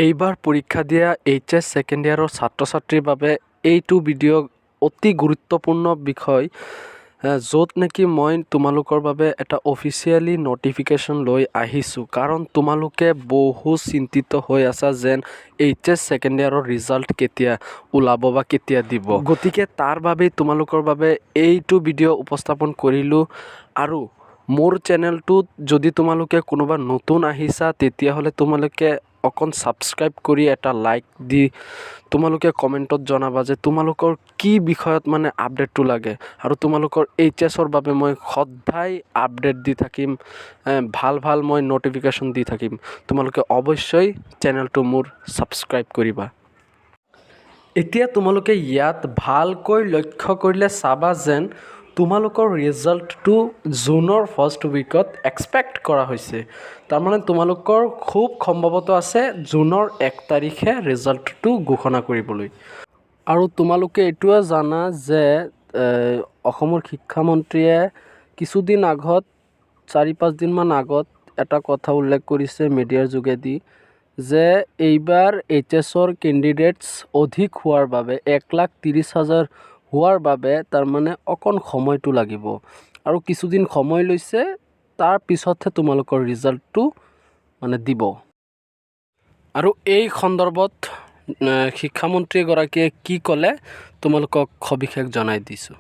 এইবাৰ পৰীক্ষা দিয়া এইচএছ ছেকেণ্ড ইয়াৰৰ ছাত্ৰ ছাত্ৰীৰ বাবে এইটো ভিডিঅ' অতি গুৰুত্বপূৰ্ণ বিষয় য'ত নেকি মই তোমালোকৰ বাবে এটা অফিচিয়েলি নটিফিকেশ্যন লৈ আহিছোঁ কাৰণ তোমালোকে বহু চিন্তিত হৈ আছা যেন এইচএছ ছেকেণ্ড ইয়াৰৰ ৰিজাল্ট কেতিয়া ওলাব বা কেতিয়া দিব। গতিকে তাৰ বাবেই তোমালোকৰ বাবে এইটো ভিডিঅ' উপস্থাপন কৰিলোঁ। আৰু মোৰ চেনেলটোত যদি তোমালোকে কোনোবা নতুন আহিছা তেতিয়াহ'লে তোমালোকে অকণ ছাবস্ক্ৰাইব কৰি এটা লাইক দি তোমালোকে কমেণ্টত জনাবা যে তোমালোকৰ কি বিষয়ত মানে আপডেটটো লাগে আৰু তোমালোকৰ এইচএছৰ বাবে মই সদায় আপডেট দি থাকিম, ভাল মই নটিফিকেশ্যন দি থাকিম। তোমালোকে অৱশ্যেই চেনেলটো মোৰ ছাবস্ক্ৰাইব কৰিবা। এতিয়া তোমালোকে ইয়াত ভালকৈ লক্ষ্য কৰিলে চাবা যেন তোমালোকৰ ৰিজাল্টটো জুনৰ ফাৰ্ষ্ট উইকত এক্সপেক্ট কৰা হৈছে। তাৰমানে তোমালোকৰ খুব সম্ভৱত আছে জুনৰ 1 তাৰিখে ৰিজাল্টটো ঘোষণা কৰিবলৈ। আৰু তোমালোকে এইটোও জানা যে অসমৰ শিক্ষামন্ত্ৰীয়ে কিছুদিন আগত 4-5 দিনমান আগত এটা কথা উল্লেখ কৰিছে মিডিয়াৰ যোগেদি যে এইবাৰ এইচএছৰ কেণ্ডিডেটছ অধিক হোৱাৰ বাবে 1,30,000 হোৱাৰ বাবে তাৰমানে অকণ সময়টো লাগিব আৰু কিছুদিন সময় লৈছে, তাৰ পিছতহে তোমালোকৰ ৰিজাল্টটো মানে দিব। আৰু এই সন্দৰ্ভত শিক্ষামন্ত্ৰীগৰাকীয়ে কি ক'লে তোমালোকক সবিশেষ জনাই দিছোঁ।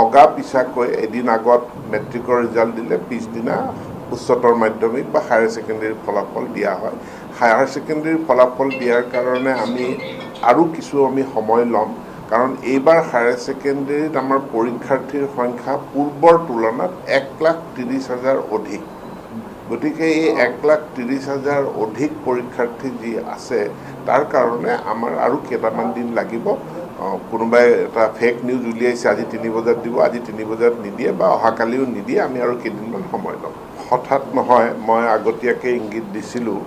অগা পিছাকৈ এদিন আগত মেট্ৰিকৰ ৰিজাল্ট দিলে পিছদিনা উচ্চতৰ মাধ্যমিক বা হায়াৰ ছেকেণ্ডেৰীৰ ফলাফল দিয়া হয়। হায়াৰ ছেকেণ্ডেৰীৰ ফলাফল দিয়াৰ কাৰণে আমি আৰু কিছু সময় ল'ম, কাৰণ এইবাৰ হায়াৰ ছেকেণ্ডেৰীত আমাৰ পৰীক্ষাৰ্থীৰ সংখ্যা পূৰ্বৰ তুলনাত 1,30,000 অধিক। গতিকে এই 1,30,000 অধিক পৰীক্ষাৰ্থী যি আছে তাৰ কাৰণে আমাৰ আৰু কেইটামান দিন লাগিব। কোনোবাই এটা ফেক নিউজ উলিয়াইছে আজি 3 বজাত দিব, আজি 3 বজাত নিদিয়ে বা অহাকালিও নিদিয়ে, আমি আৰু কেইদিনমান সময় ল'ম। হঠাৎ নহয়, মই আগতীয়াকৈ ইংগিত দিছিলোঁ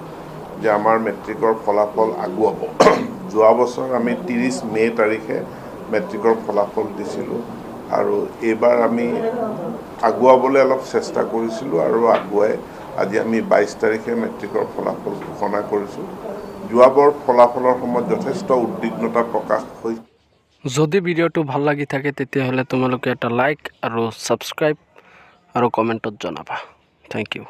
যে আমাৰ মেট্ৰিকৰ ফলাফল আগুৱাব। যোৱা বছৰ আমি 30 মে' তাৰিখে মেট্ৰিকৰ ফলাফল দিছিলোঁ আৰু এইবাৰ আমি আগুৱাবলৈ অলপ চেষ্টা কৰিছিলোঁ আৰু আগুৱাই আজি আমি 22 তাৰিখে মেট্ৰিকৰ ফলাফল ঘোষণা কৰিছোঁ। যোৱাবাৰ ফলাফলৰ সময়ত যথেষ্ট উদ্বিগ্নতা প্ৰকাশ হৈছে। যদি ভিডিঅ'টো ভাল লাগি থাকে তেতিয়াহ'লে তোমালোকে এটা লাইক আৰু ছাবস্ক্ৰাইব আৰু কমেণ্টত জনাবা। Thank U.